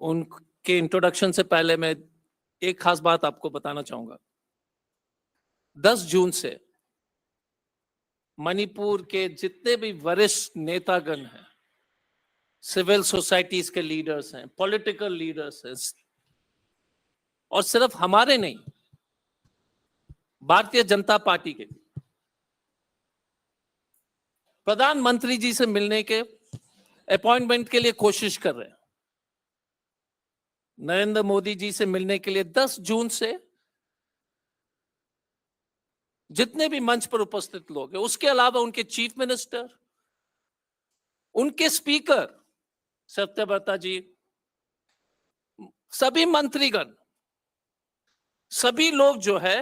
उनके इंट्रोडक्शन से पहले मैं एक खास बात आपको बताना चाहूंगा। 10 जून से मणिपुर के जितने भी वरिष्ठ नेतागण हैं, सिविल सोसाइटीज के लीडर्स हैं, पॉलिटिकल लीडर्स हैं, और सिर्फ हमारे नहीं, भारतीय जनता पार्टी के प्रधानमंत्री जी से मिलने के अपॉइंटमेंट के लिए कोशिश कर रहे हैं। नरेंद्र मोदी जी से मिलने के लिए 10 जून से जितने भी मंच पर उपस्थित लोग हैं, उसके अलावा उनके चीफ मिनिस्टर, उनके स्पीकर सत्यव्रता जी, सभी मंत्रीगण, सभी लोग जो है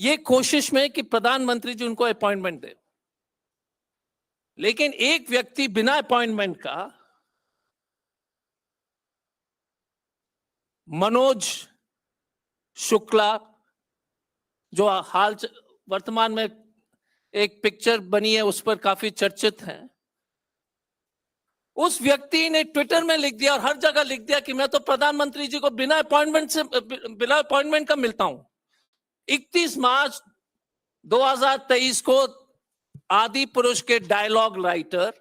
ये कोशिश में कि प्रधानमंत्री जी उनको अपॉइंटमेंट दे। लेकिन एक व्यक्ति बिना अपॉइंटमेंट का, मनोज शुक्ला, जो हाल वर्तमान में एक पिक्चर बनी है उस पर काफी चर्चित है, उस व्यक्ति ने ट्विटर में लिख दिया और हर जगह लिख दिया कि मैं तो प्रधानमंत्री जी को बिना अपॉइंटमेंट का मिलता हूं। 31 मार्च 2023 को आदि पुरुष के डायलॉग राइटर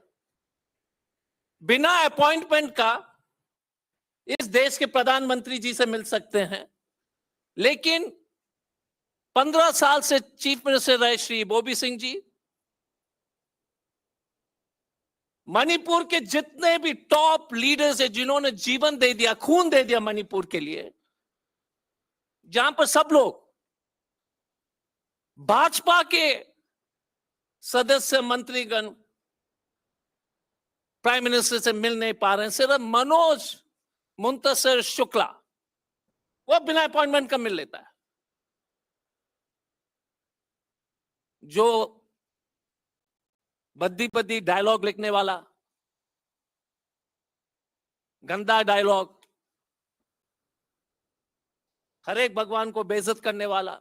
बिना अपॉइंटमेंट का इस देश के प्रधानमंत्री जी से मिल सकते हैं। लेकिन 15 साल से चीफ मिनिस्टर रहे श्री इबोबी सिंह जी, मणिपुर के जितने भी टॉप लीडर्स हैं, जिन्होंने जीवन दे दिया, खून दे दिया मणिपुर के लिए, जहां पर सब लोग भाजपा के सदस्य मंत्रीगण प्राइम मिनिस्टर से मिल नहीं पा रहे हैं, सिर्फ मनोज मुंतशिर शुक्ला वो बिना अपॉइंटमेंट का मिल लेता है। जो बद्दी बद्दी डायलॉग लिखने वाला, गंदा डायलॉग, हर एक भगवान को बेइज्जत करने वाला,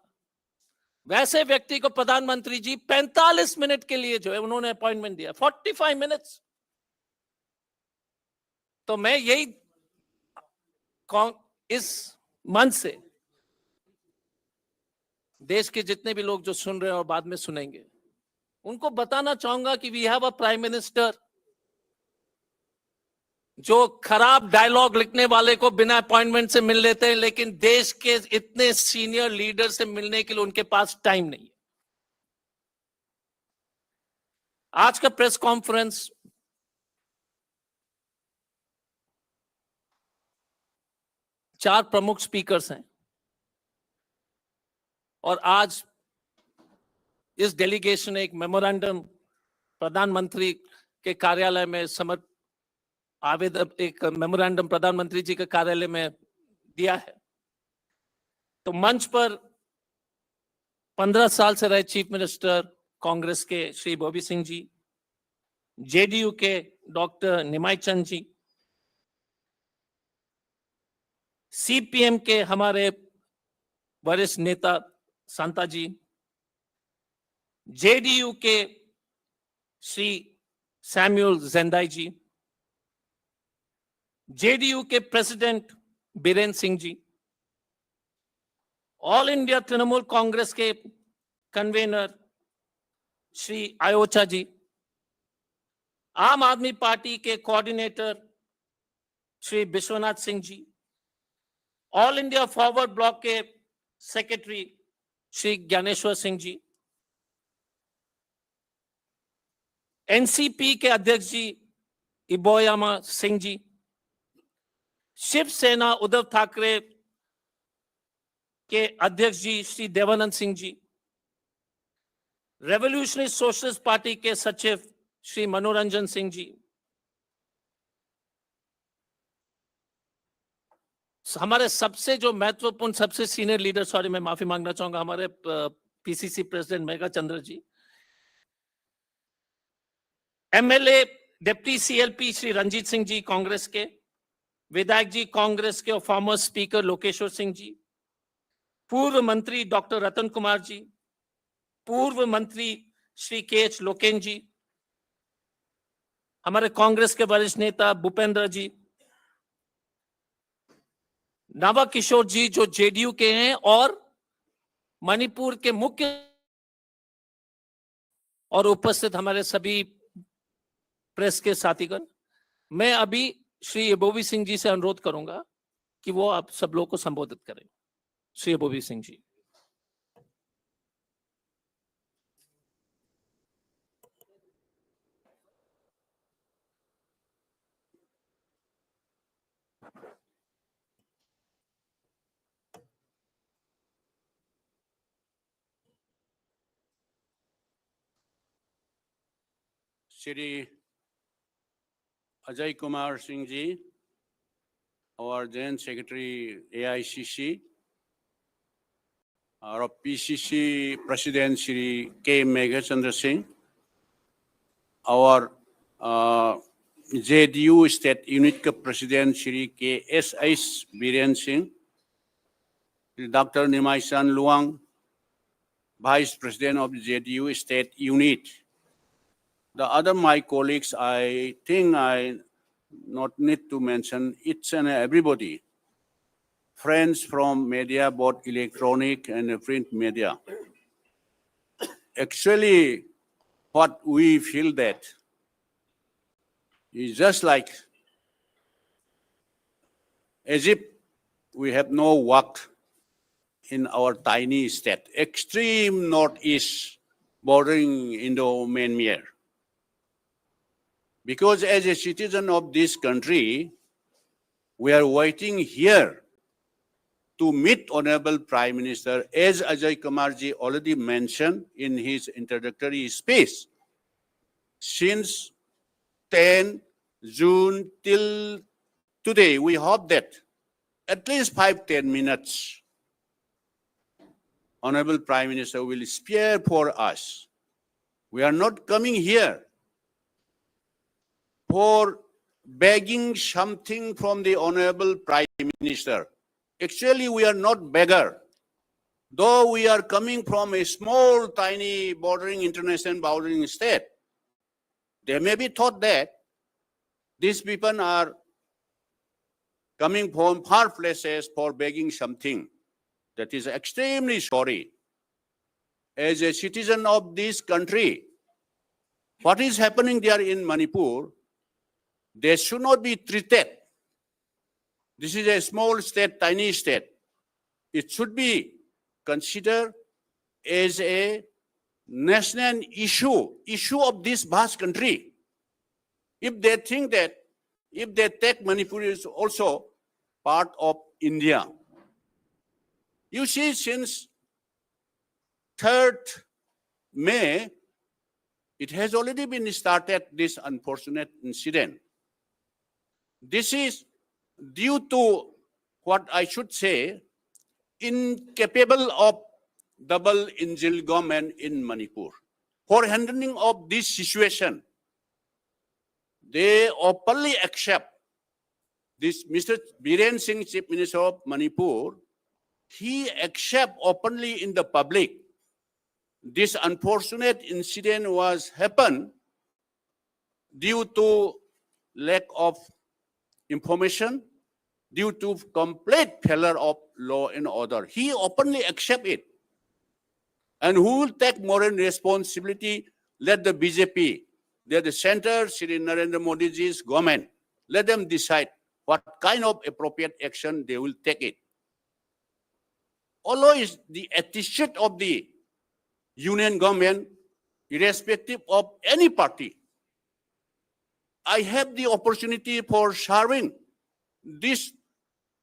वैसे व्यक्ति को प्रधानमंत्री जी 45 मिनट के लिए जो है उन्होंने अपॉइंटमेंट दिया, 45 मिनट्स। तो मैं यही इस मंच से देश के जितने भी लोग जो सुन रहे हैं और बाद में सुनेंगे, उनको बताना चाहूंगा कि we have a prime minister जो खराब डायलॉग लिखने वाले को बिना अपॉइंटमेंट से मिल लेते हैं, लेकिन देश के इतने सीनियर लीडर से मिलने के लिए उनके पास टाइम नहीं है। आज का प्रेस कॉन्फ्रेंस चार प्रमुख स्पीकर्स हैं और आज इस डेलीगेशन ने एक मेमोरेंडम प्रधानमंत्री के कार्यालय में आवेदन, एक मेमोरेंडम प्रधानमंत्री जी के कार्यालय में दिया है। तो मंच पर 15 साल से रहे चीफ मिनिस्टर कांग्रेस के श्री इबोबी सिंह जी, जेडीयू के डॉक्टर निमाई चंद जी, सीपीएम के हमारे वरिष्ठ नेता सांता जी, जेडीयू के श्री सैमुअल जेंदाई जी, जेडीयू के president Biren Singh ji, all India Trinamool Congress के कन्वेनर श्री आयोचा जी, आम आदमी पार्टी के coordinator Shri Vishwanath Singh ji, all India forward block के सेक्रेटरी श्री ज्ञानेश्वर सिंह जी, एनसीपी के अध्यक्ष जी इबोयामा सिंह जी, शिवसेना उद्धव ठाकरे के अध्यक्ष जी Shri Devanand Singh ji, revolutionary socialist party के सचिव श्री मनोरंजन सिंह जी, हमारे सबसे जो महत्वपूर्ण, सबसे सीनियर लीडर, सॉरी मैं माफी मांगना चाहूंगा, हमारे PCC president Megha Chandra ji, MLA deputy CLP Shri Ranjeet Singh ji Congress के, विधायक जी कांग्रेस के और फॉर्मर स्पीकर लोकेश्वर सिंह जी, पूर्व मंत्री डॉक्टर रतन कुमार जी, पूर्व मंत्री श्री के एच लोकेन जी, हमारे कांग्रेस के वरिष्ठ नेता भूपेंद्र जी, नवा किशोर जी जो जेडीयू के हैं, और मणिपुर के मुख्य और उपस्थित हमारे सभी प्रेस के साथीगण, मैं अभी श्री इबोबी सिंह जी से अनुरोध करूंगा कि वो आप सब लोगों को संबोधित करें। Shri Ibobi Singh ji. Shri Ajoy Kumar Singh ji, our Joint Secretary AICC, our PCC President Shri K. Meghachandra Singh, our JDU State Unit President Shri K. S. Biren Singh, Dr. Nimai San Luang, Vice President of JDU State Unit. The other my colleagues, I think I not need to mention each and everybody. Friends from media, both electronic and print media. Actually, what we feel that is just like as if we have no work in our tiny state, extreme northeast bordering Indo-Myanmar. Because as a citizen of this country, we are waiting here to meet Honorable Prime Minister, as Ajoy Kumar ji already mentioned in his introductory speech. Since 10 June till today, we hope that at least 5-10 minutes, Honorable Prime Minister will spare for us. We are not coming here for begging something from the Honorable Prime Minister. Actually, we are not beggar. Though we are coming from a small, tiny bordering international bordering state, they may be thought that these people are coming from far places for begging something. That is extremely sorry. As a citizen of this country, what is happening there in Manipur, they should not be treated. This is a small state, tiny state. It should be considered as a national issue of this vast country. If they think that, if they take Manipur is also part of India. You see, since 3rd May, it has already been started, this unfortunate incident. This is due to what I should say, incapable of double engine government in Manipur. For handling of this situation, they openly accept this Mr. Biren Singh, Chief Minister of Manipur, he accept openly in the public this unfortunate incident was happened due to lack of information, due to complete failure of law and order. He openly accept it. And who will take moral responsibility? Let the BJP, let the center, Shri Narendra Modi ji's government, let them decide what kind of appropriate action they will take it. Although it's the attitude of the union government, irrespective of any party, I have the opportunity for serving this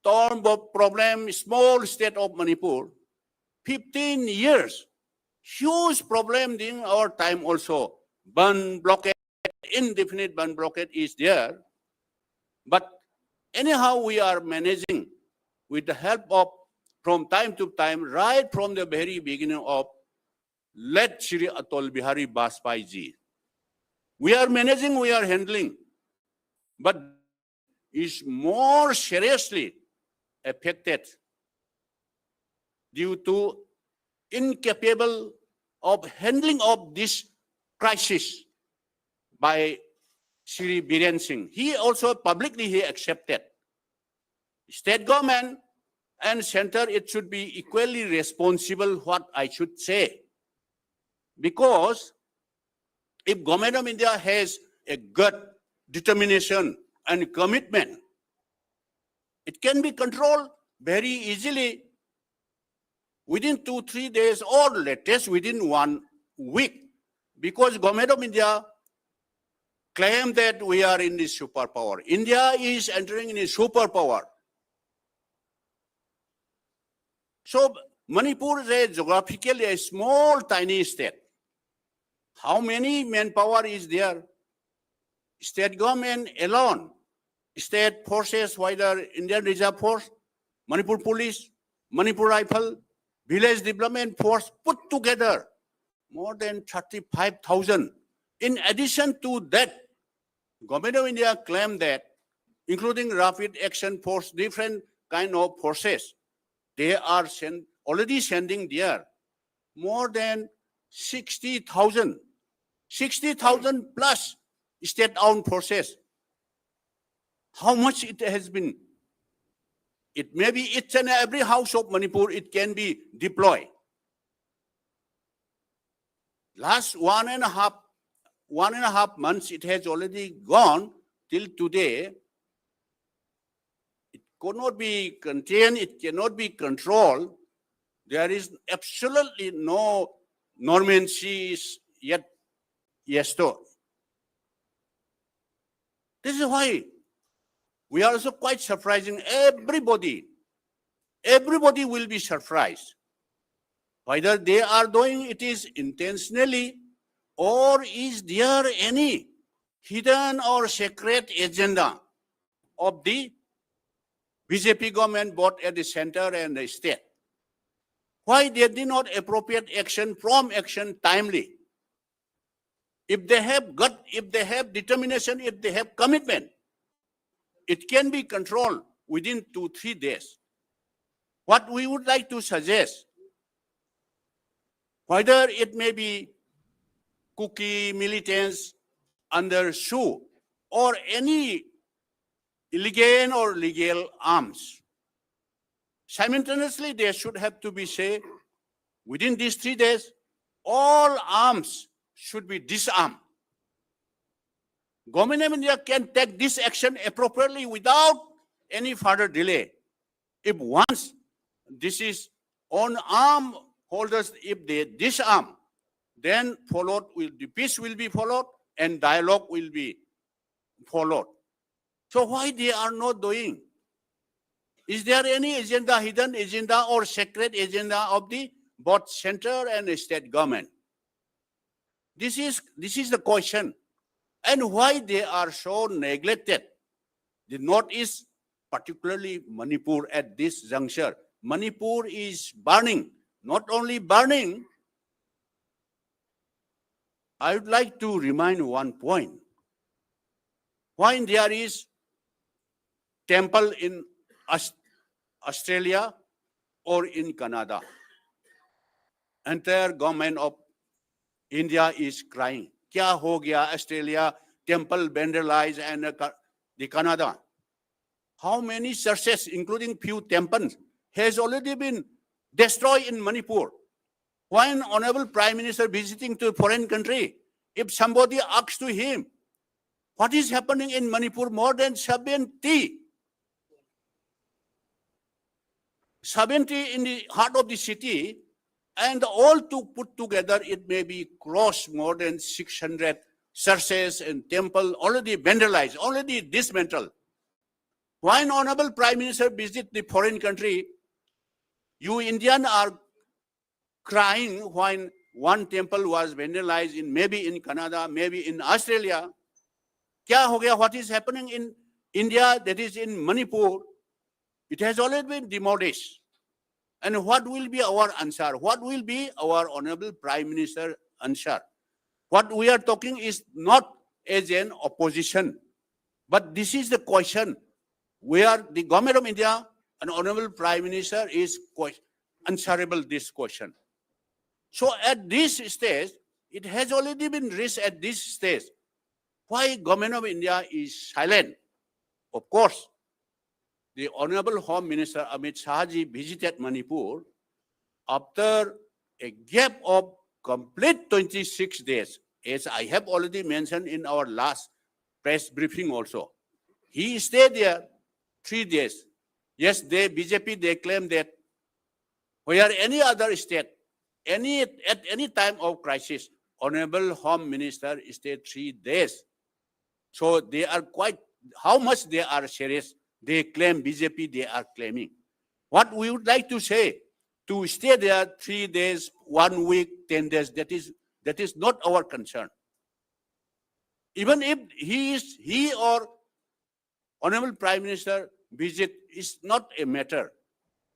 storm of problem, small state of Manipur, 15 years. Huge problem in our time also. Ban blockade, indefinite ban blockade is there. But anyhow, we are managing with the help of, from time to time, right from the very beginning of late Shri Atal Bihari Vajpayee ji. We are managing, we are handling, but is more seriously affected due to incapable of handling of this crisis by Shri Biren Singh. He also publicly he accepted. State government and center, it should be equally responsible, what I should say. Because if Government of India has a good determination and commitment, it can be controlled very easily within 2-3 days or latest within 1 week. Because Government of India claim that we are in this superpower. India is entering in a superpower. So Manipur is a geographically a small, tiny state. How many manpower is there? State government alone, state forces, whether Indian Reserve Force, Manipur Police, Manipur Rifle, Village Development Force, put together more than 35,000. In addition to that, Government of India claimed that, including Rapid Action Force, different kind of forces, they are already sending there more than 60,000 plus state-owned forces. How much it has been? It may be each and every house of Manipur, it can be deployed. Last one and a half months, it has already gone till today. It could not be contained, it cannot be controlled. There is absolutely no normalcy yet. Yes, though. This is why we are also quite surprising everybody. Everybody will be surprised. Whether they are doing it is intentionally or is there any hidden or secret agenda of the BJP government both at the center and the state. Why they did not appropriate action, prompt action timely? If they have gut, if they have determination, if they have commitment, it can be controlled within 2-3 days. What we would like to suggest, whether it may be Kuki militants under SHU or any illegal or legal arms, simultaneously they should have to be say, within these 3 days, all arms should be disarmed. Government of India can take this action appropriately without any further delay. If once this is on arm holders, if they disarm, then the peace will be followed and dialogue will be followed. So why they are not doing? Is there any agenda, hidden agenda or secret agenda of the both center and state government? This is the question. And why they are so neglected. The Northeast, particularly Manipur at this juncture. Manipur is burning. Not only burning, I would like to remind one point. Why there is temple in Australia or in Canada, entire government of India is crying. Kya ho gaya? Australia temple vandalized and the Canada. How many churches, including few temples, has already been destroyed in Manipur? Why an honorable Prime Minister visiting to a foreign country, if somebody asks to him, what is happening in Manipur? More than 70 in the heart of the city, and all to put together, it may be cross more than 600 churches and temple already vandalized, already dismantled. Why an honorable Prime Minister visit the foreign country? You Indians are crying when one temple was vandalized in maybe in Canada, maybe in Australia. Kya ho gaya? What is happening in India, that is in Manipur? It has already been demolished. And what will be our answer? What will be our honorable Prime Minister answer? What we are talking is not as an opposition, but this is the question where the government of India and honorable Prime Minister is answerable this question. So at this stage, it has already been reached at this stage. Why government of India is silent? Of course, the Honorable Home Minister Amit Shahji visited Manipur after a gap of complete 26 days, as I have already mentioned in our last press briefing also. He stayed there 3 days. Yes, BJP, they claim that where any other state, at any time of crisis, Honorable Home Minister stayed 3 days. So they are quite, how much they are serious, they claim, BJP, they are claiming. What we would like to say, to stay there 3 days, 1 week, 10 days, that is not our concern. Even if he or Honorable Prime Minister visit is not a matter.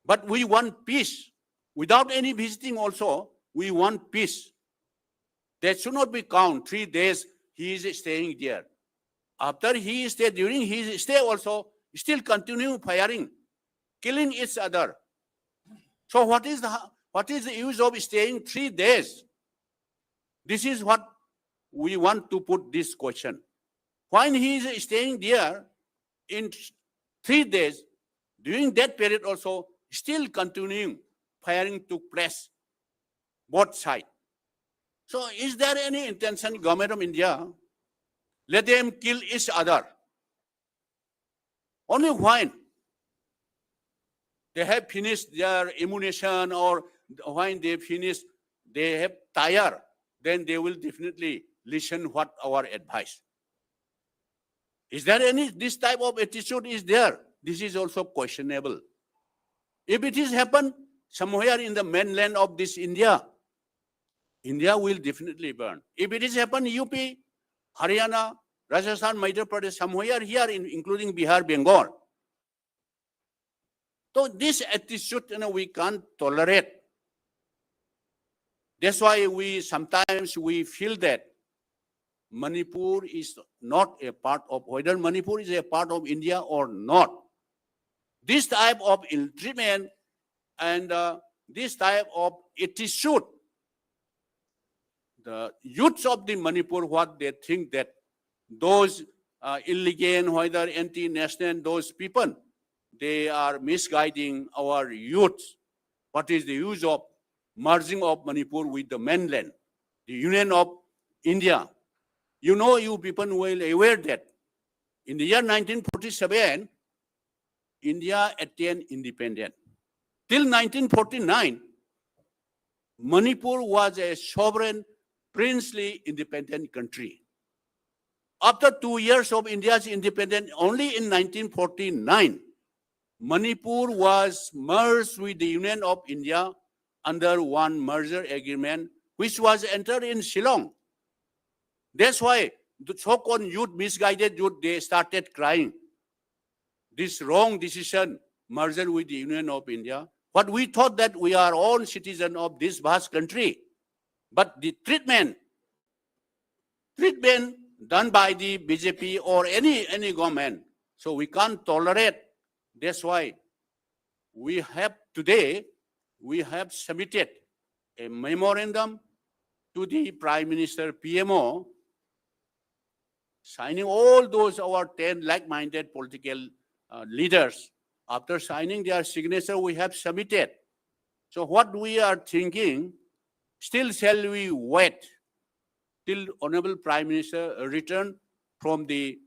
But we want peace. Without any visiting also, we want peace. That should not be count 3 days he is staying there. After he stayed, during his stay also, still continue firing, killing each other. So what is the use of staying 3 days? This is what we want to put this question. When he is staying there in 3 days, during that period also, still continuing firing took place, both sides. So is there any intention, government of India, let them kill each other? Only when they have finished their ammunition or when they finish, they have tired, then they will definitely listen what our advice. Is there any, this type of attitude is there? This is also questionable. If it is happened somewhere in the mainland of this India, India will definitely burn. If it is happened UP, Haryana, Rajasthan, Madhya Pradesh, somewhere here, including Bihar, Bengal. So this attitude, we can't tolerate. That's why sometimes we feel that Manipur is not a part of, whether Manipur is a part of India or not. This type of ill treatment and this type of attitude, the youths of the Manipur, what they think that those illegal, whether anti-national, those people, they are misguiding our youths. What is the use of merging of Manipur with the mainland, the Union of India? You know, you people will aware that in the year 1947, India attained independence. Till 1949, Manipur was a sovereign, princely, independent country. After 2 years of India's independence, only in 1949, Manipur was merged with the Union of India under one merger agreement, which was entered in Shillong. That's why the so-called youth, misguided youth, they started crying. This wrong decision, merger with the Union of India. What we thought that we are all citizens of this vast country. But the treatment done by the BJP or any government, so we can't tolerate. That's why we have submitted a memorandum to the Prime Minister, PMO, signing all those our 10 like-minded political leaders. After signing their signature, we have submitted. So what we are thinking, still shall we wait till Honorable Prime Minister return from the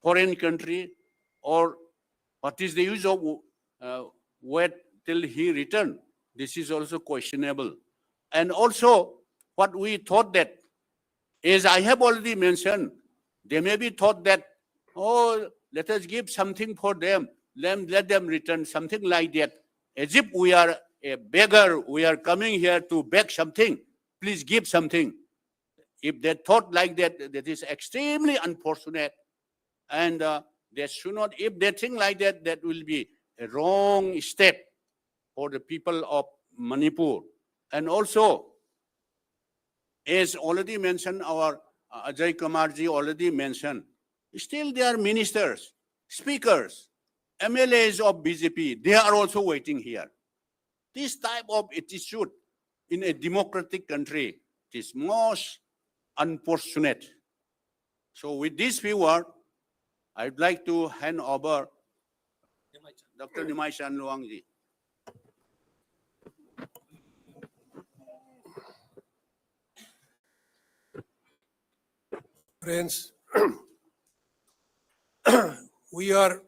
foreign country, or what is the use of wait till he return? This is also questionable. And also, what we thought that, as I have already mentioned, they may be thought that, oh, let us give something for them, let them return, something like that. As if we are a beggar, we are coming here to beg something, please give something. If they thought like that, that is extremely unfortunate. And they should not, if they think like that, that will be a wrong step for the people of Manipur. And also, as already mentioned, our Ajoy Kumar ji already mentioned, still there are ministers, speakers, MLAs of BJP, they are also waiting here. This type of attitude in a democratic country is most unfortunate. So with this few words, I'd like to hand over Dr. Nimai Shanluangji. Friends, we are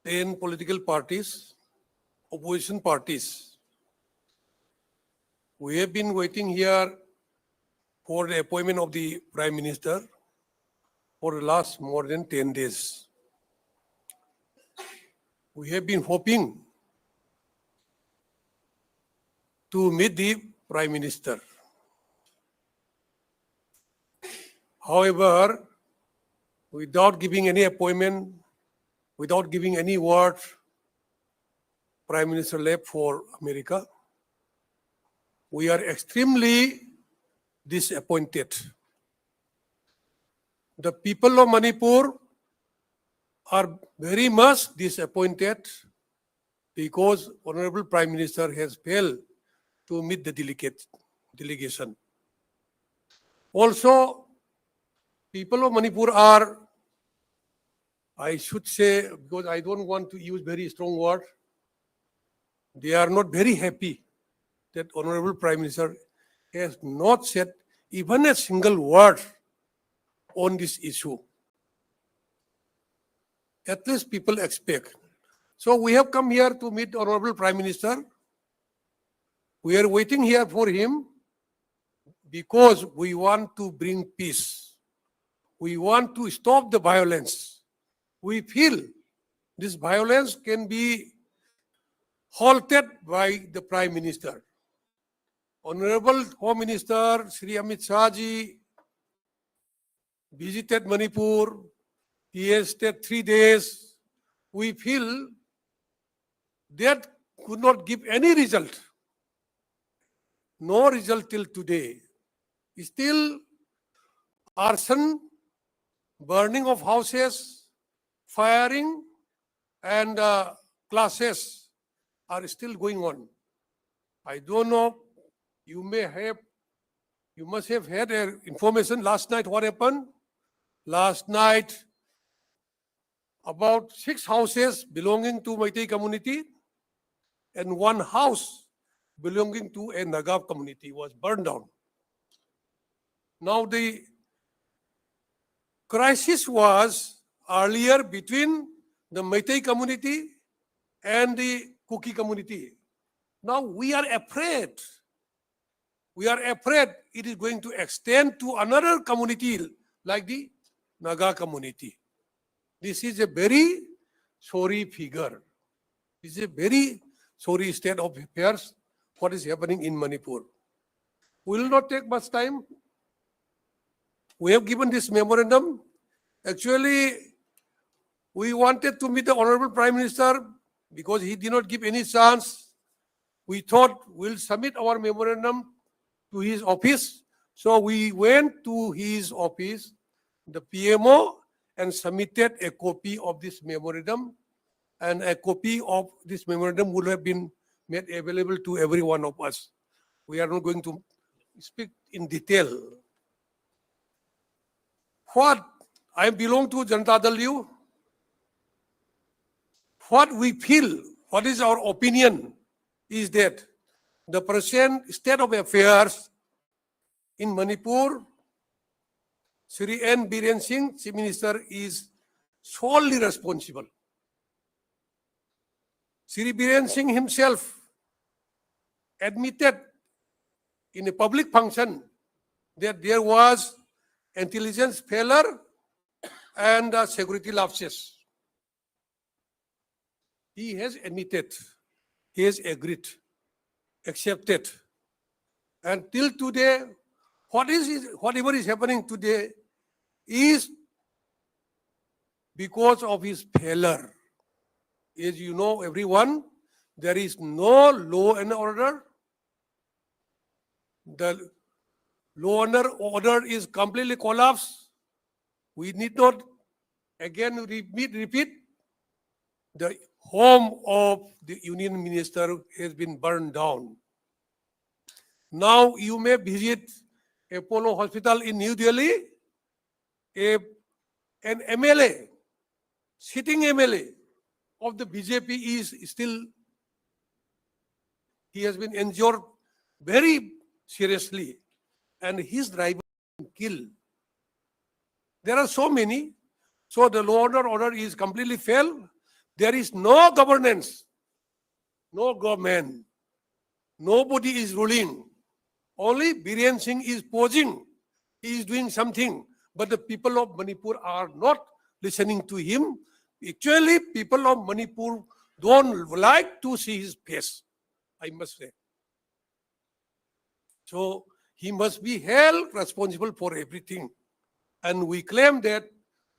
10 political parties, opposition parties. We have been waiting here for the appointment of the Prime Minister for the last more than 10 days. We have been hoping to meet the Prime Minister. However, without giving any appointment, without giving any word, Prime Minister left for America. We are extremely disappointed. The people of Manipur are very much disappointed because Honorable Prime Minister has failed to meet the delegation. Also, people of Manipur are, I should say, because I don't want to use very strong word, they are not very happy that Honorable Prime Minister has not said even a single word on this issue. At least people expect. So we have come here to meet Honorable Prime Minister. We are waiting here for him because we want to bring peace. We want to stop the violence. We feel this violence can be halted by the Prime Minister. Honorable Home Minister Shri Amit Shah ji visited Manipur. He has stayed 3 days. We feel that could not give any result. No result till today. Still, arson, burning of houses, firing, and classes are still going on. I don't know, you must have had information last night what happened. Last night, about 6 houses belonging to Meitei community and 1 house belonging to a Nagav community was burned down. Now the crisis was earlier between the Meitei community and the Kuki community. Now we are afraid. We are afraid it is going to extend to another community like the Naga community. This is a very sorry figure. This is a very sorry state of affairs, what is happening in Manipur. We will not take much time. We have given this memorandum. Actually, we wanted to meet the Honorable Prime Minister because he did not give any chance. We thought we'll submit our memorandum to his office. So we went to his office, the PMO, and submitted a copy of this memorandum. And a copy of this memorandum would have been made available to every one of us. We are not going to speak in detail. What I belong to Janata Dal U. What we feel, what is our opinion, is that the present state of affairs in Manipur, Shri N. Biren Singh, Chief Minister, is solely responsible. Shri Biren Singh himself admitted in a public function that there was intelligence failure and security lapses. He has admitted, he has agreed, accepted. And till today, whatever is happening today is because of his failure. As you know, everyone, there is no law and order. The law and order is completely collapsed. We need not again repeat. The home of the Union Minister has been burned down. Now you may visit Apollo Hospital in New Delhi. an MLA, sitting MLA of the BJP is still, he has been injured very seriously and his driver killed. There are so many. So the law and order is completely failed. There is no governance, no government. Nobody is ruling. Only Biren Singh is posing. He is doing something. But the people of Manipur are not listening to him. Actually, people of Manipur don't like to see his face, I must say. So he must be held responsible for everything. And we claim that,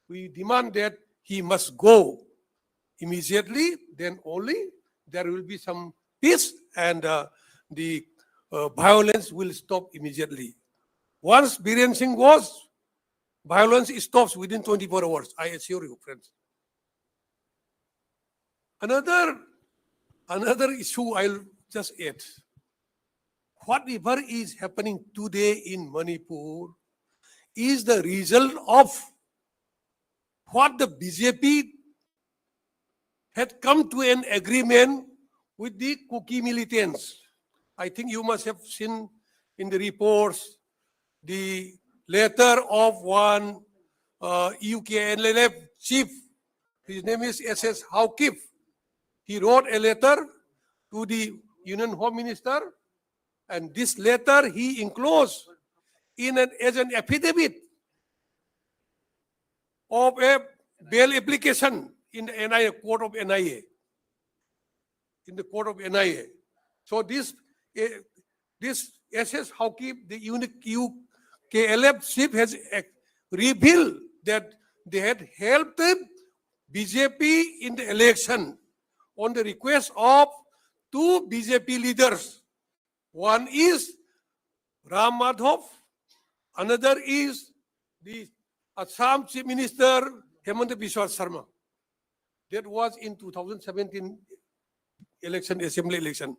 we demand that he must go immediately, then only there will be some peace and the violence will stop immediately. Once Biren Singh goes, violence stops within 24 hours, I assure you, friends. Another issue I'll just add. Whatever is happening today in Manipur is the result of what the BJP had come to an agreement with the Kuki militants. I think you must have seen in the reports the letter of one UKNLF chief. His name is SS Haukif. He wrote a letter to the Union Home Minister, and this letter he enclosed as an affidavit of a bail application in the NIA, court of NIA. In the court of NIA. So this SS Haukif, the UKLF chief, has revealed that they had helped the BJP in the election on the request of two BJP leaders. One is Ram Madhav, another is the Assam Chief Minister Hemant Biswa Sharma. That was in 2017 election, assembly election.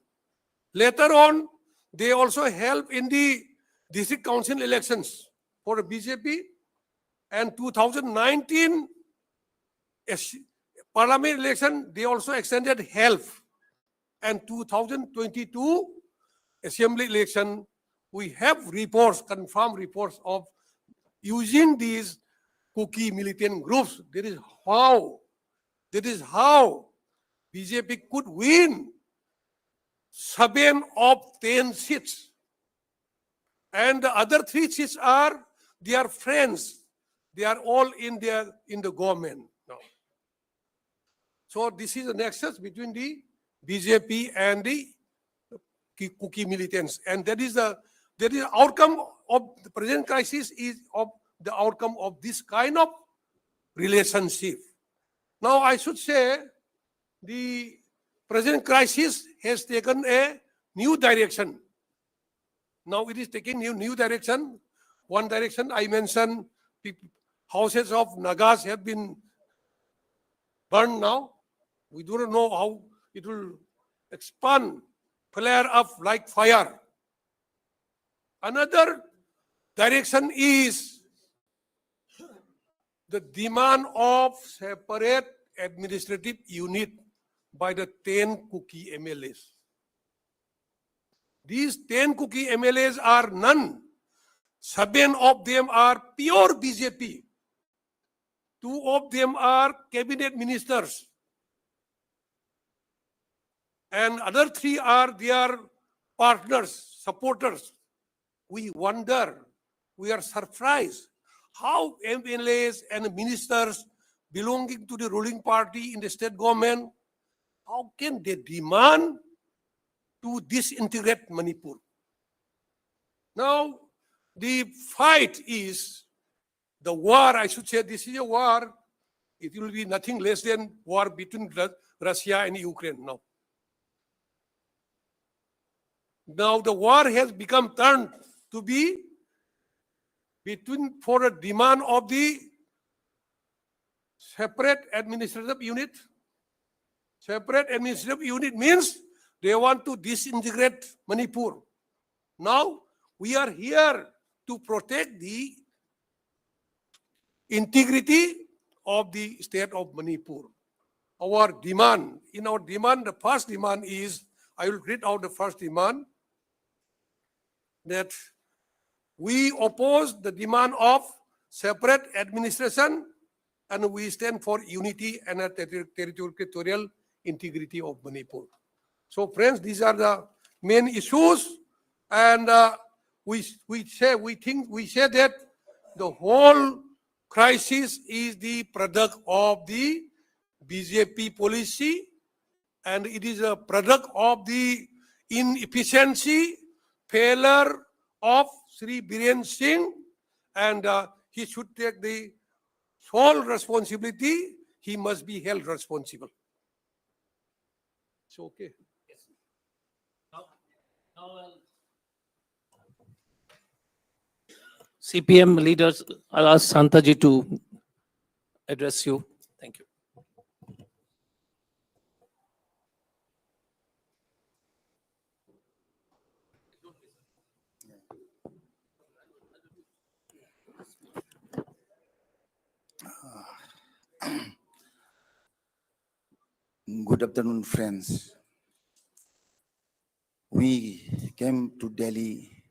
Later on, they also helped in the district council elections for BJP, and 2019 parliament election, they also extended help. And 2022 assembly election, we have reports, confirmed reports of using these Kuki militant groups. That is how BJP could win 7 of 10 seats. And the other 3 seats are their friends. They are all in the government now. So this is the nexus between the BJP and the Kuki militants. And that is the outcome of the present crisis, is of the outcome of this kind of relationship. Now I should say the present crisis has taken a new direction. Now it is taking a new direction. One direction I mentioned, houses of Nagas have been burned now. We do not know how it will expand, flare up like fire. Another direction is the demand of separate administrative unit by the 10 Kuki MLAs. These 10 Kuki MLAs are none. 7 of them are pure BJP. 2 of them are cabinet ministers. And other 3 are their partners, supporters. We wonder, we are surprised how MLAs and ministers belonging to the ruling party in the state government, how can they demand to disintegrate Manipur? Now, the fight is the war, I should say, this is a war. It will be nothing less than war between Russia and Ukraine now. Now the war has become turned to be for a demand of the separate administrative unit. Separate administrative unit means they want to disintegrate Manipur. Now we are here to protect the integrity of the state of Manipur. Our demand, the first demand is, I will read out the first demand, that we oppose the demand of separate administration and we stand for unity and territorial integrity of Manipur. So friends, these are the main issues, and we say that the whole crisis is the product of the BJP policy, and it is a product of the inefficiency, failure of Shri Biren Singh, and he should take the sole responsibility. He must be held responsible. It's okay. CPM leaders, I'll ask Santaji to address you. Thank you. Good afternoon, friends. We came to Delhi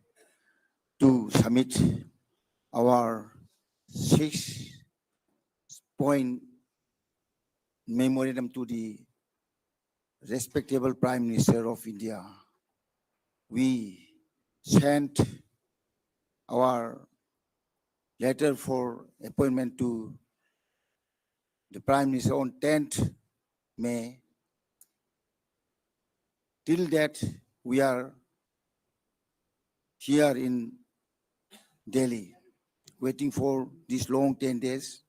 to submit our 6-point memorandum to the respectable Prime Minister of India. We sent our letter for appointment to the Prime Minister on 10th May. Till that, we are here in Delhi, waiting for these long 10 days.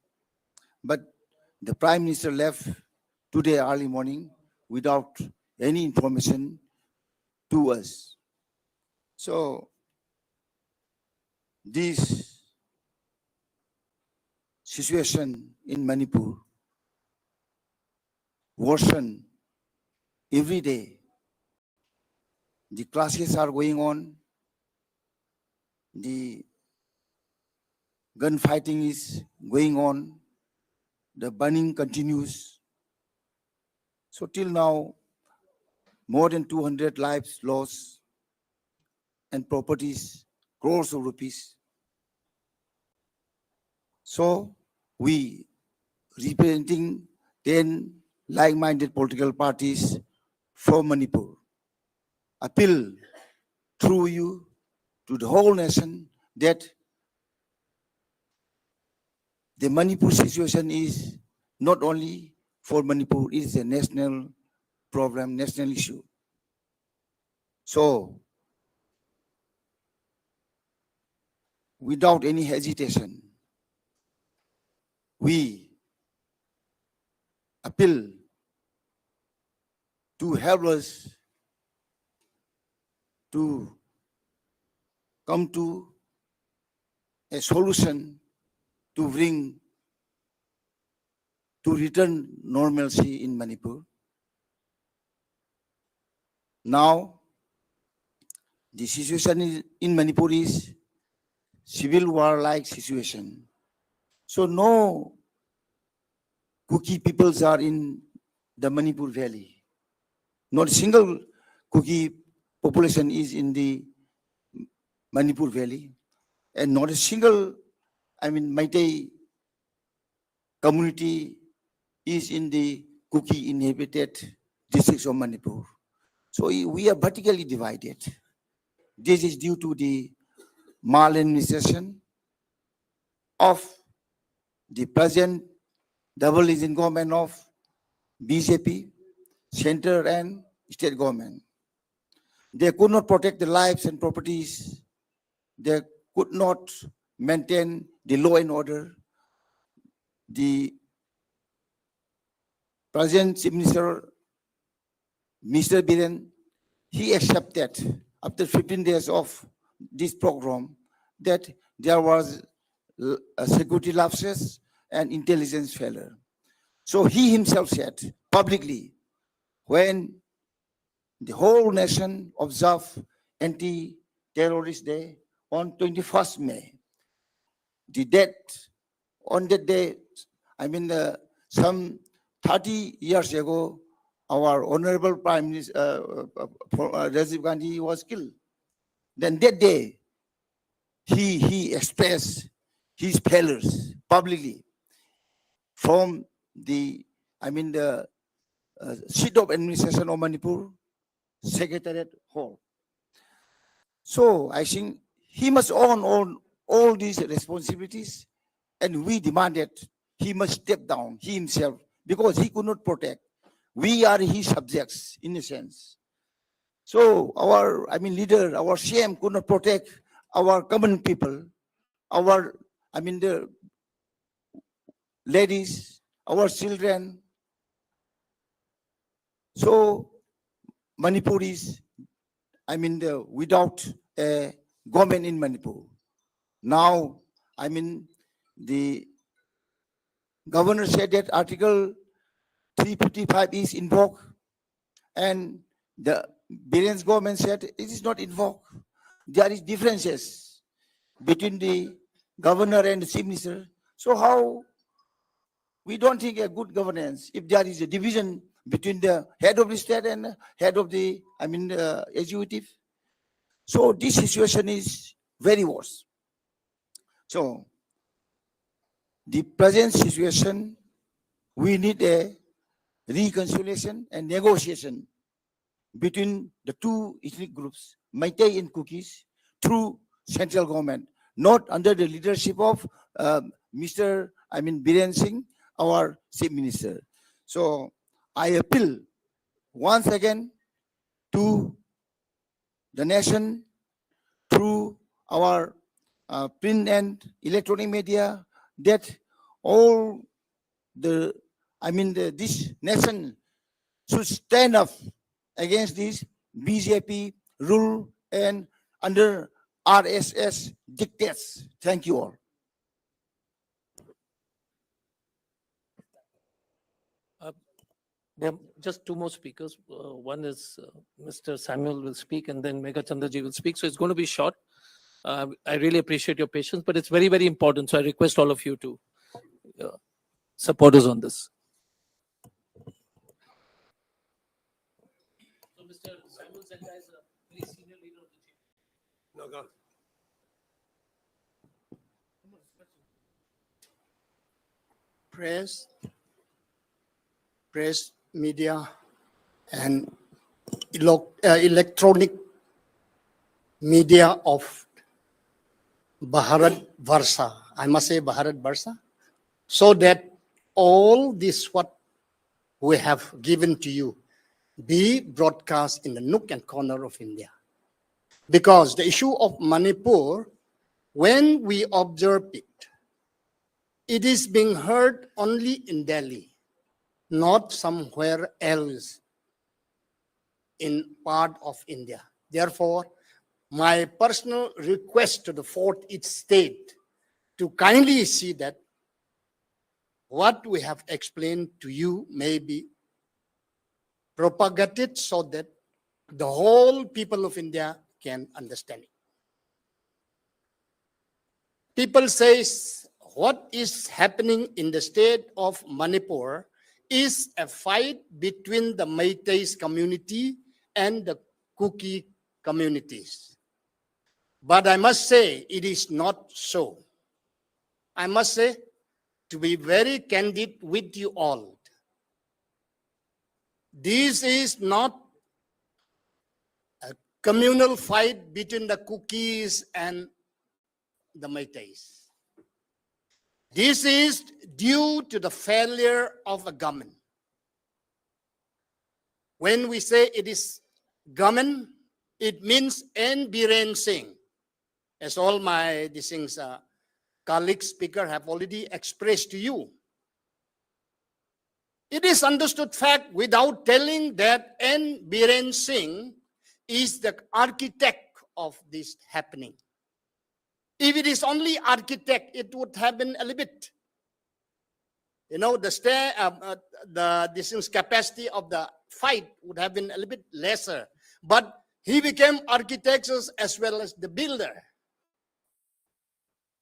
But the Prime Minister left today early morning without any information to us. So, this situation in Manipur worsen every day. The clashes are going on. The gunfighting is going on. The burning continues. So till now, more than 200 lives lost and properties, crores of rupees. So we, representing 10 like-minded political parties from Manipur, appeal through you to the whole nation that the Manipur situation is not only for Manipur, it is a national problem, national issue. So, without any hesitation, we appeal to help us to come to a solution to return normalcy in Manipur. Now, the situation in Manipur is civil war-like situation. So no Kuki peoples are in the Manipur Valley. Not a single Kuki population is in the Manipur Valley, and not a single, Meitei community is in the Kuki inhabited districts of Manipur. So we are vertically divided. This is due to the maladministration of the present double engine government of BJP, center and state government. They could not protect the lives and properties. They could not maintain the law and order. The present Chief Minister, Mr. Biren, he accepted after 15 days of this program that there was security lapses and intelligence failure. So he himself said publicly, when the whole nation observed Anti-Terrorist Day on 21st May, the death on that day, I mean, some 30 years ago, our Honorable Prime Minister, Rajiv Gandhi was killed. Then that day, he expressed his failures publicly from the, the seat of administration of Manipur, Secretariat Hall. So I think he must own all these responsibilities, and we demanded he must step down, he himself, because he could not protect. We are his subjects, in a sense. So our, leader, our CM could not protect our common people, our, the ladies, our children. So Manipur is, without a government in Manipur. Now, the governor said that Article 355 is invoked, and the Biren's government said it is not invoked. There is differences between the governor and the chief minister. So how we don't think a good governance if there is a division between the head of the state and head of the executive. So this situation is very worse. So the present situation, we need a reconciliation and negotiation between the two ethnic groups, Meitei and Kukis, through central government, not under the leadership of Mr. Biren Singh, our chief minister. So I appeal once again to the nation through our print and electronic media that all the, this nation should stand up against this BJP rule and under RSS dictates. Thank you all. There are just two more speakers. One is Mr. Samuel will speak, and then Megha Chandraji will speak. So it's going to be short. I really appreciate your patience, but it's very, very important. So I request all of you to support us on this. So Mr. Samuel Zenda is a very senior leader of the team. No, go. Press, media, and electronic media of Bharat Varsha. I must say Bharat Varsha, so that all this what we have given to you be broadcast in the nook and corner of India. Because the issue of Manipur, when we observe it, it is being heard only in Delhi, not somewhere else in part of India. Therefore, my personal request to the fourth state to kindly see that what we have explained to you may be propagated so that the whole people of India can understand it. People say what is happening in the state of Manipur is a fight between the Meitei community and the Kuki communities. But I must say it is not so. I must say, to be very candid with you all, this is not a communal fight between the Kukis and the Meiteis. This is due to the failure of a government. When we say it is government, it means N. Biren Singh, as all my colleagues speaker have already expressed to you. It is understood fact without telling that N. Biren Singh is the architect of this happening. If it is only architect, it would have been a little bit. You know, the capacity of the fight would have been a little bit lesser. But he became architect as well as the builder.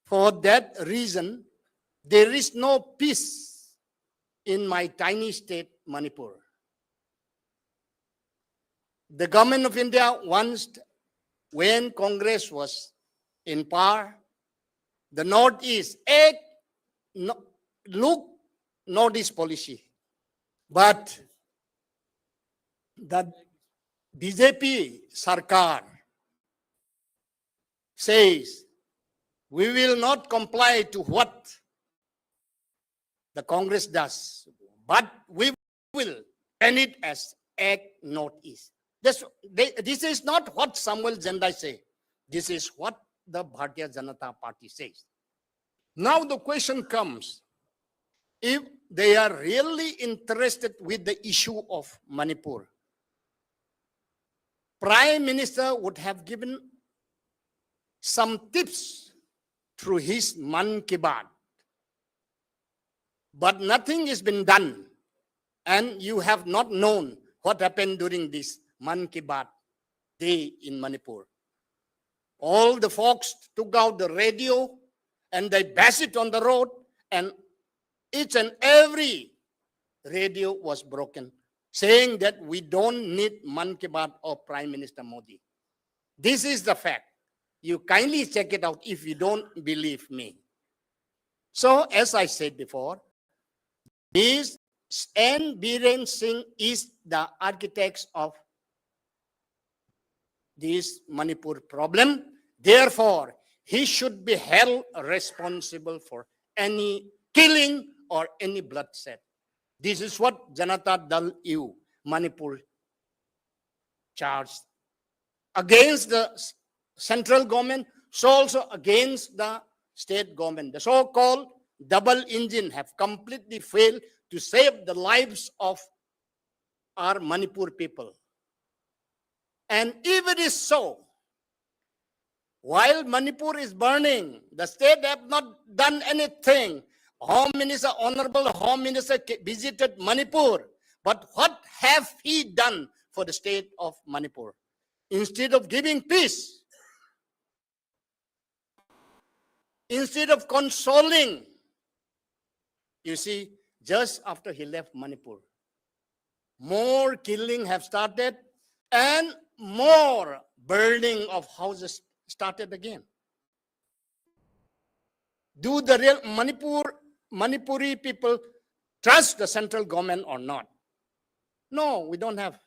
For that reason, there is no peace in my tiny state, Manipur. The government of India once, when Congress was in power, the Northeast, look Northeast policy. But the BJP Sarkar says, we will not comply to what the Congress does, but we will ban it as Act Northeast. This is not what Samuel Zendai say. This is what the Bharatiya Janata Party says. Now the question comes, if they are really interested with the issue of Manipur, Prime Minister would have given some tips through his Man Ki Baat. But nothing has been done, and you have not known what happened during this Man Ki Baat day in Manipur. All the folks took out the radio and they bashed it on the road, and each and every radio was broken, saying that we don't need Man Ki Baat of Prime Minister Modi. This is the fact. You kindly check it out if you don't believe me. So, as I said before, this N. Biren Singh is the architect of this Manipur problem. Therefore, he should be held responsible for any killing or any bloodshed. This is what Janata Dal U, Manipur, charged against the central government, so also against the state government. The so-called double engine have completely failed to save the lives of our Manipur people. And if it is so, while Manipur is burning, the state have not done anything. Home Minister, Honorable Home Minister visited Manipur. But what have he done for the state of Manipur? Instead of giving peace, instead of consoling, you see, just after he left Manipur, more killing have started and more burning of houses started again. Do the real Manipuri people trust the central government or not? No, we don't have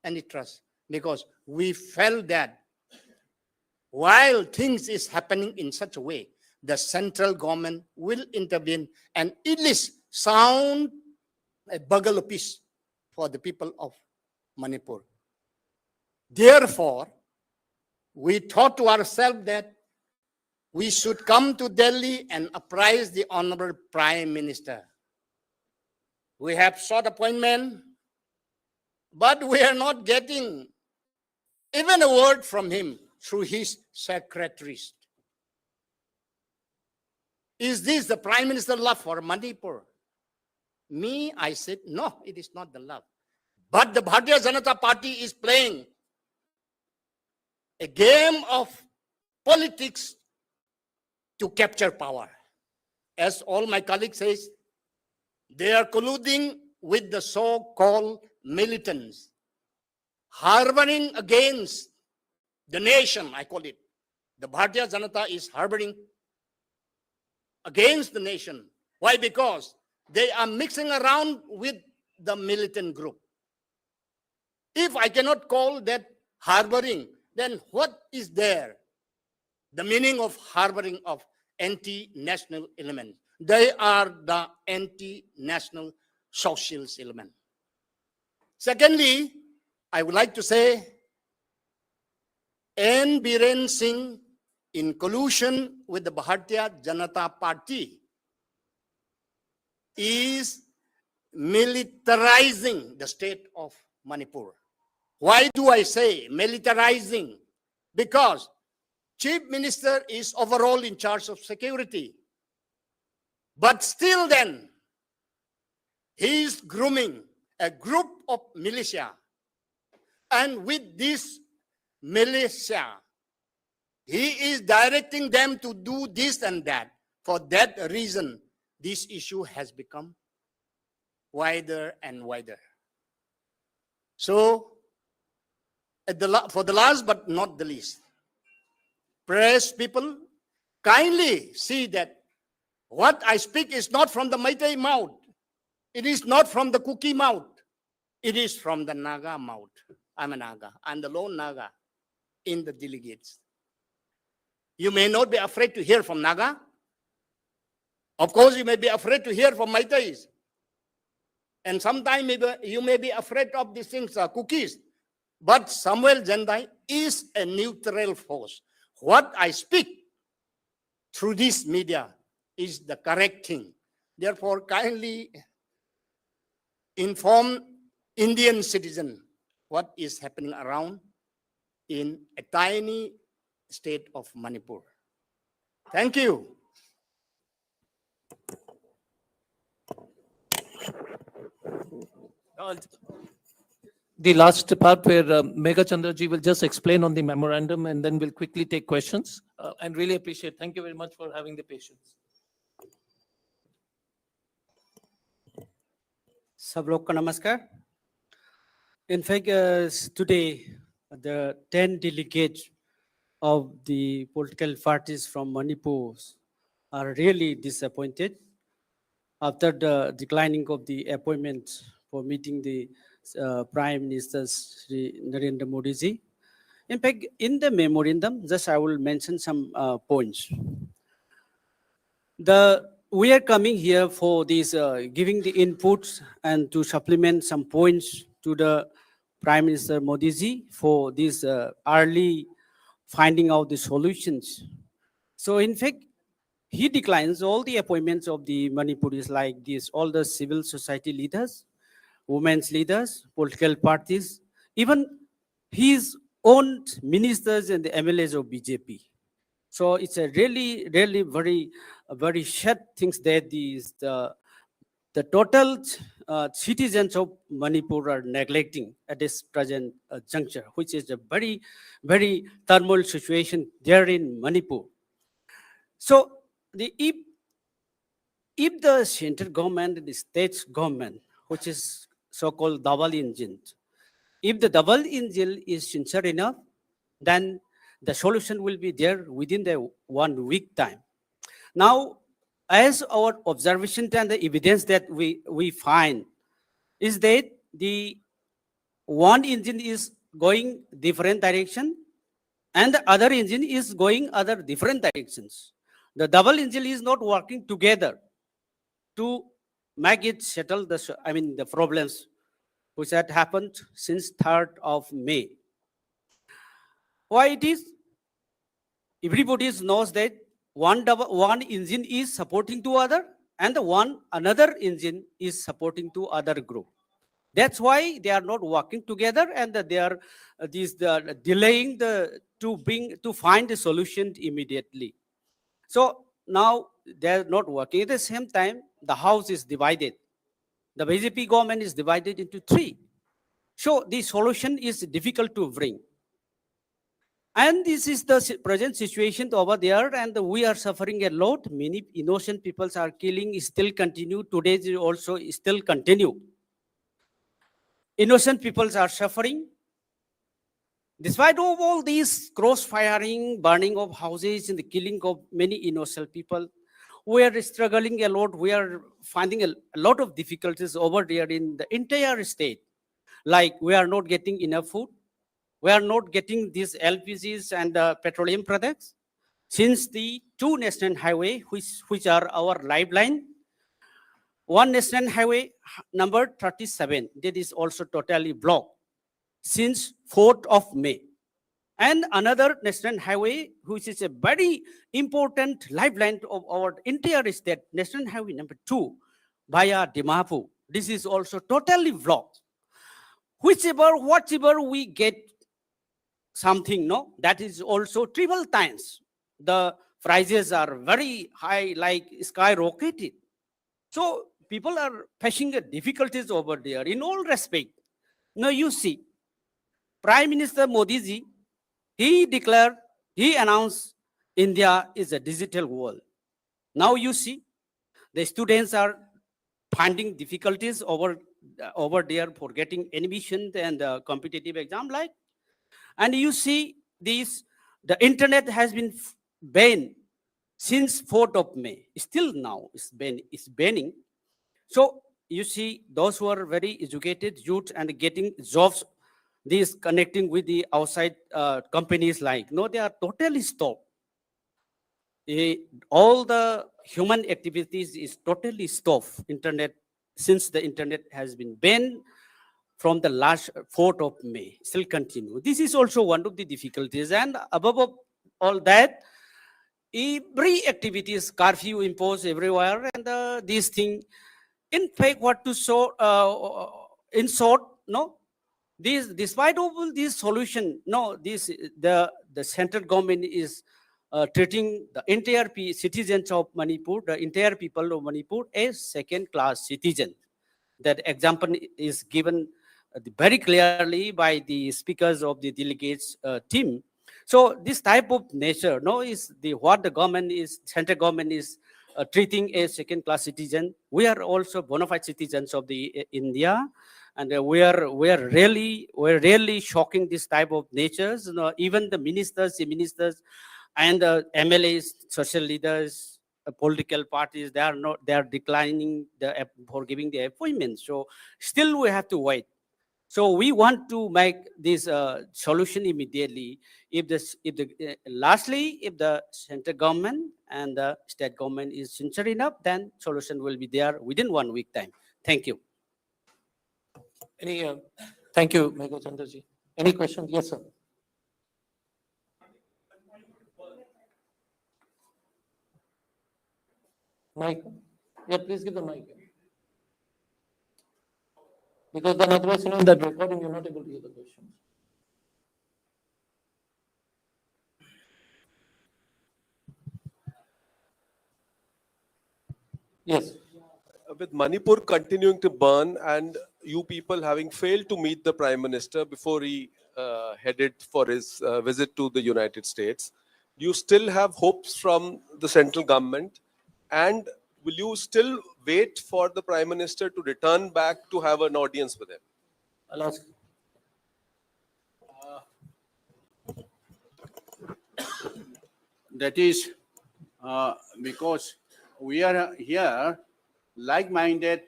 any trust, because we felt that while things is happening in such a way, the central government will intervene and at least sound a bugle of peace for the people of Manipur. Therefore, we thought to ourselves that we should come to Delhi and apprise the Honorable Prime Minister. We have sought appointment, but we are not getting even a word from him through his secretaries. Is this the Prime Minister love for Manipur? Me, I said, no, it is not the love. But the Bharatiya Janata Party is playing a game of politics to capture power. As all my colleagues say, they are colluding with the so-called militants, harboring against the nation, I call it. The Bharatiya Janata is harboring against the nation. Why? Because they are mixing around with the militant group. If I cannot call that harboring, then what is there? The meaning of harboring of anti-national elements. They are the anti-national socialist element. Secondly, I would like to say, N. Biren Singh, in collusion with the Bharatiya Janata Party, is militarizing the state of Manipur. Why do I say militarizing? Because Chief Minister is overall in charge of security. But still then, he is grooming a group of militia. And with this militia, he is directing them to do this and that. For that reason, this issue has become wider and wider. So, for the last but not the least, press people, kindly see that what I speak is not from the Meitei mouth. It is not from the Kuki mouth. It is from the Naga mouth. I'm a Naga. I'm the lone Naga in the delegates. You may not be afraid to hear from Naga. Of course, you may be afraid to hear from Meiteis. And sometimes you may be afraid of these things, cookies. But Samuel Jendai is a neutral force. What I speak through this media is the correct thing. Therefore, kindly inform Indian citizen what is happening around in a tiny state of Manipur. Thank you. The last part where Megha Chandraji will just explain on the memorandum, and then we'll quickly take questions. And really appreciate. Thank you very much for having the patience. सब लोग का नमस्कार. In fact, today the 10 delegates of the political parties from Manipur are really disappointed after the declining of the appointment for meeting the Prime Minister Shri Narendra Modi ji. In fact, in the memorandum, just I will mention some points. We are coming here for this, giving the inputs and to supplement some points to the Prime Minister Modi ji for this early finding out the solutions. So in fact, he declines all the appointments of the Manipuris like this, all the civil society leaders, women's leaders, political parties, even his own ministers and the MLAs of BJP. So it's a really very sad things that the total citizens of Manipur are neglecting at this present juncture, which is a very turmoil situation there in Manipur. So if the central government and the state government, which is so-called double engine, if the double engine is sincere enough, then the solution will be there within the 1 week time. Now, as our observation and the evidence that we find is that the one engine is going different direction and the other engine is going other different directions. The double engine is not working together to make it settle the problems which had happened since 3rd of May. Why it is? Everybody knows that one engine is supporting to other and another engine is supporting to other group. That's why they are not working together and they are delaying to find a solution immediately. So now they are not working. At the same time, the house is divided. The BJP government is divided into 3. So the solution is difficult to bring. And this is the present situation over there, and we are suffering a lot. Many innocent people are killing, still continue. Today also still continue. Innocent people are suffering. Despite of all these cross-firing, burning of houses, and the killing of many innocent people, we are struggling a lot. We are finding a lot of difficulties over there in the entire state. Like we are not getting enough food. We are not getting these LPGs and petroleum products. Since the 2 national highway, which are our lifeline, one national highway number 37, that is also totally blocked since 4th of May. And another national highway, which is a very important lifeline of our entire state, national highway number 2 via Dimapur. This is also totally blocked. Whatever we get something, no, that is also triple times. The prices are very high, like skyrocketed. So people are facing difficulties over there in all respect. Now you see, Prime Minister Modi ji, he announced India is a digital world. Now you see, The students are finding difficulties over there for getting admission and competitive exam like. And you see this, the internet has been banned since 4th of May. Still now it's banning. So you see those who are very educated youth and getting jobs, these connecting with the outside companies like, no, they are totally stopped. All the human activities is totally stopped. Internet, since the internet has been banned from the last 4th of May, still continue. This is also one of the difficulties. And above all that, every activity is curfew imposed everywhere, and this thing, in fact, what to show, in short, no, this, despite all this solution, no, this, the central government is treating the entire citizens of Manipur, the entire people of Manipur as second-class citizens. That example is given very clearly by the speakers of the delegates team. So this type of nature, no, is the what the government is, central government is treating as second-class citizen. We are also bona fide citizens of the India, and we are really shocking this type of natures. You know, even the ministers, and the MLAs, social leaders, political parties, they are declining for giving the appointments. So still we have to wait. So we want to make this solution immediately. Lastly, if the central government and the state government is sincere enough, then solution will be there within 1 week time. Thank you. Any, thank you, Megha Chandraji. Any questions? Yes, sir. Mic. Yeah, please give the mic. Because then otherwise, in that recording, you're not able to hear the questions. Yes. With Manipur continuing to burn and you people having failed to meet the Prime Minister before he headed for his visit to the United States, do you still have hopes from the central government? And will you still wait for the Prime Minister to return back to have an audience with him? I'll ask. That is because we are here like-minded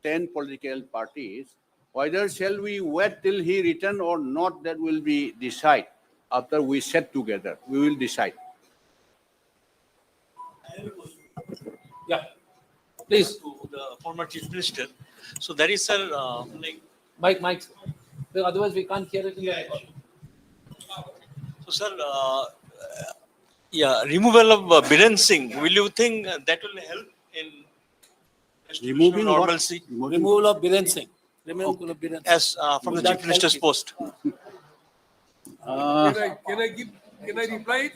10 political parties. Whether shall we wait till he return or not, that will be decide. After we sit together, we will decide. Yeah. Please. To the former Chief Minister. So there is, sir, like, Mike. Otherwise, we can't hear it in the recording. so, sir, removal of Biren Singh, will you think that will help in restoration of Removing what? normalcy Removal of Biren Singh. Removal of Biren Singh. as from the That Chief Minister's help post? Can I reply it?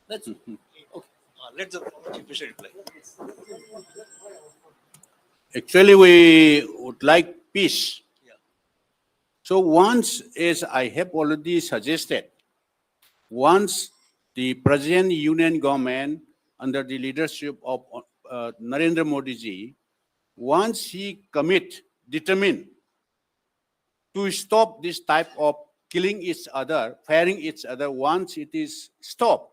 That's okay. Let the former Chief Minister reply. Actually, we would like peace. Yeah. So once, as I have already suggested, once the present union government under the leadership of Narendra Modi ji, once he determined to stop this type of killing each other, firing each other, once it is stopped,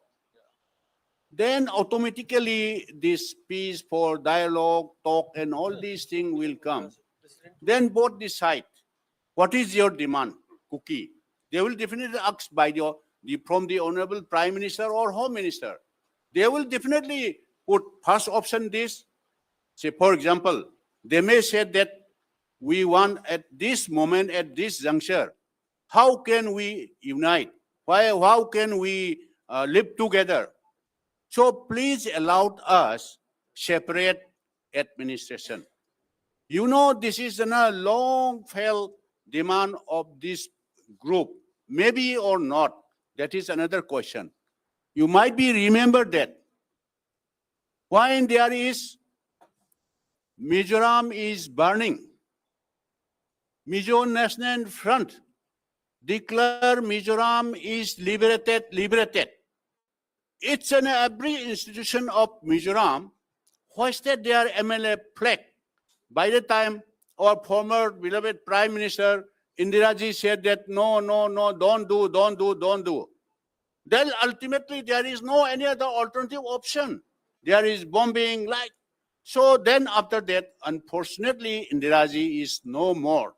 then automatically this peace for dialogue, talk, and all these things will come. Then both decide, what is your demand, Cookie? They will definitely ask by from the Honorable Prime Minister or Home Minister. They will definitely put first option this. Say, for example, they may say that we want at this moment, at this juncture, how can we unite? How can we live together? So please allow us separate administration. You know, this is a long-felt demand of this group. Maybe or not, that is another question. You might be remember that when there is Mizoram is burning, Mizo National Front declare Mizoram is liberated. each and every institution of Mizoram hoisted their MLA flag. By the time our former beloved Prime Minister Indira said that no, no, no, don't do. Then ultimately there is no any other alternative option. There is bombing, like. So then after that, unfortunately, Indira is no more.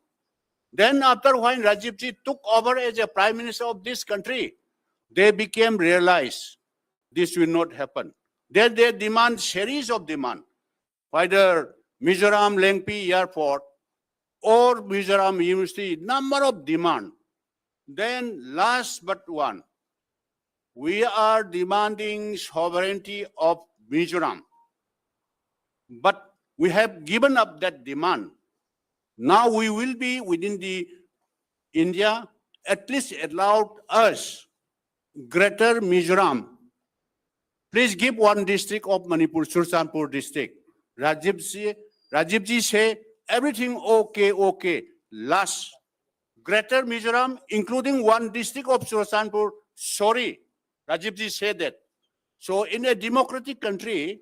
Then after when Rajiv ji took over as a Prime Minister of this country, they became realized this will not happen. Then they demand series of demand, whether Mizoram Lengpi Airport or Mizoram University, number of demand. Then last but one, we are demanding sovereignty of Mizoram. But we have given up that demand. Now we will be within the India, at least allowed us Greater Mizoram. Please give one district of Manipur, Sursanpur district. Rajiv ji say everything okay. Last, Greater Mizoram, including one district of Sursanpur, sorry, Rajiv ji said that. So in a democratic country,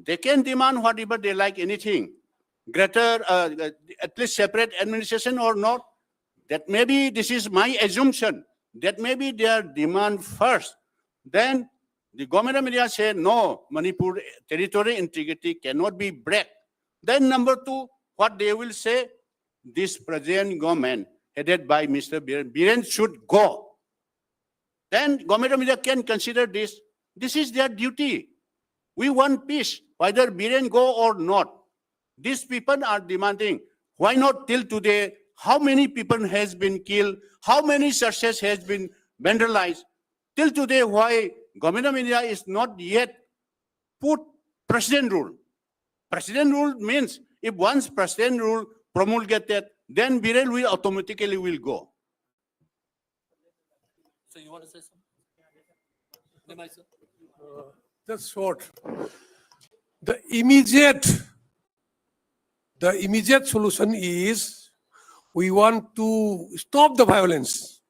they can demand whatever they like, anything. Greater, at least separate administration or not. That maybe, this is my assumption, that maybe their demand first. Then the government of India say, no, Manipur territorial integrity cannot be break. Then number two, what they will say, this present government headed by Mr. Biren should go. Then government of India can consider this. This is their duty. We want peace, whether Biren go or not. These people are demanding. Why not till today? How many people has been killed? How many churches has been vandalized? Till today, why government of India is not yet put president rule? President rule means if once president rule promulgated, then Biren will automatically will go. So you want to say something? Just short. The immediate solution is we want to stop the violence.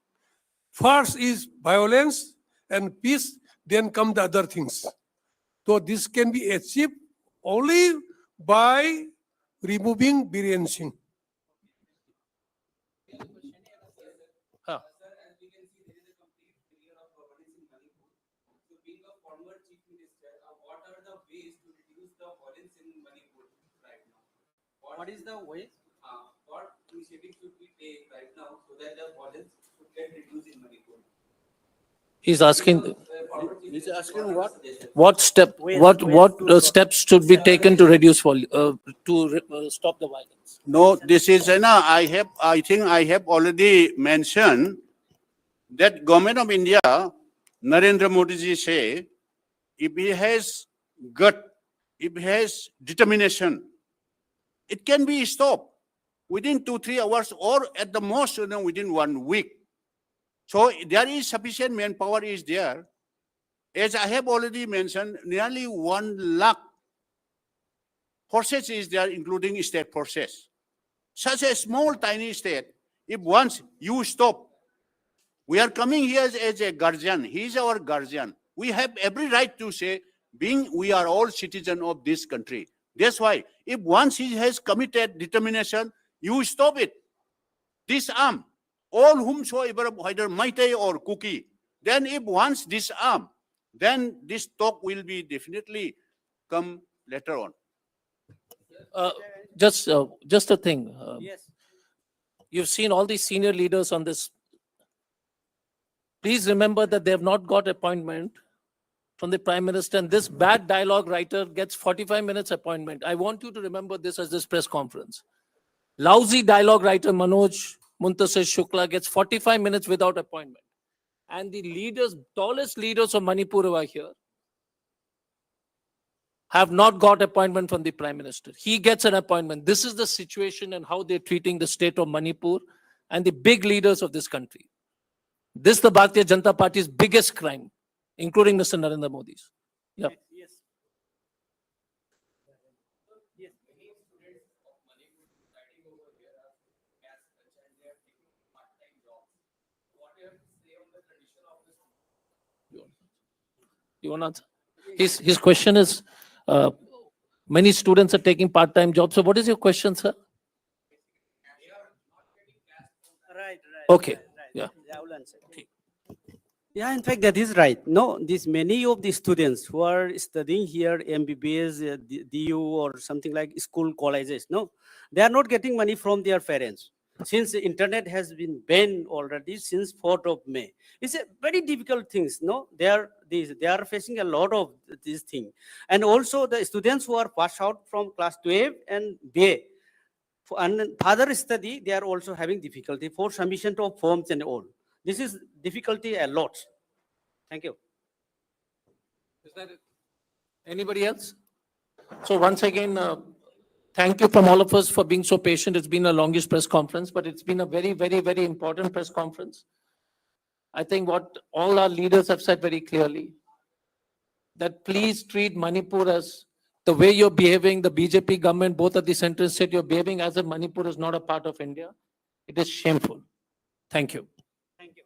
First is violence and peace, then come the other things. So this can be achieved only by removing Biren Singh. Huh. What is the way? What initiative should we take right now so that the violence should get reduced in Manipur? He's asking He's asking what? what steps should be taken to reduce stop the violence. No, this is, I think I have already mentioned that government of India, Narendra Modi ji say, if he has gut, if he has determination, it can be stopped within 2-3 hours or at the most, within 1 week. So there is sufficient manpower is there. As I have already mentioned, nearly 1 lakh forces is there, including state forces. Such a small, tiny state, if once you stop, we are coming here as a guardian. He is our guardian. We have every right to say, we are all citizens of this country. That's why, if once he has committed determination, you stop it. Disarm all whomsoever, whether Meitei or Kuki. Then if once disarm, then this talk will be definitely come later on. Just a thing. Yes. You've seen all these senior leaders on this. Please remember that they have not got appointment from the Prime Minister, and this bad dialogue writer gets 45 minutes appointment. I want you to remember this as this press conference. Lousy dialogue writer Manoj Muntasir Shukla gets 45 minutes without appointment. And the leaders, tallest leaders of Manipur over here, have not got appointment from the Prime Minister. He gets an appointment. This is the situation and how they're treating the state of Manipur and the big leaders of this country. This is the Bharatiya Janata Party's biggest crime, including Mr. Narendra Modi's. Yeah. Yes. Yes. You want to answer? His question is, many students are taking part-time jobs. So what is your question, sir? Right. Okay, yeah. I will answer. Yeah, in fact, that is right. No, these many of the students who are studying here, MBBS, DU, or something like school colleges, no, they are not getting money from their parents. Since the internet has been banned already since 4th of May. It's a very difficult things, no? They are facing a lot of these things. And also the students who are passed out from class 12 and BA, and further study, they are also having difficulty for submission of forms and all. This is difficulty a lot. Thank you. Is that it? Anybody else? So once again, thank you from all of us for being so patient. It's been a longish press conference, but it's been a very, very, very important press conference. I think what all our leaders have said very clearly, that please treat Manipur as the way you're behaving, the BJP government, both at the center and state, you're behaving as if Manipur is not a part of India. It is shameful. Thank you. Thank you.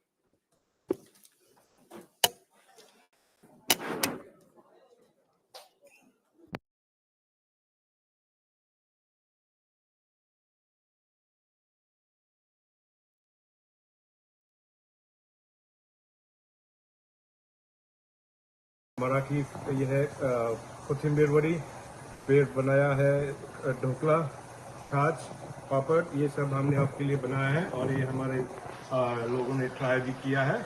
Marathi ये है कोथिंबीर वड़ी, फिर बनाया है ढोकला, छाछ, पापड़, ये सब हमने आपके लिए बनाया है और ये हमारे लोगों ने ट्राई भी किया है।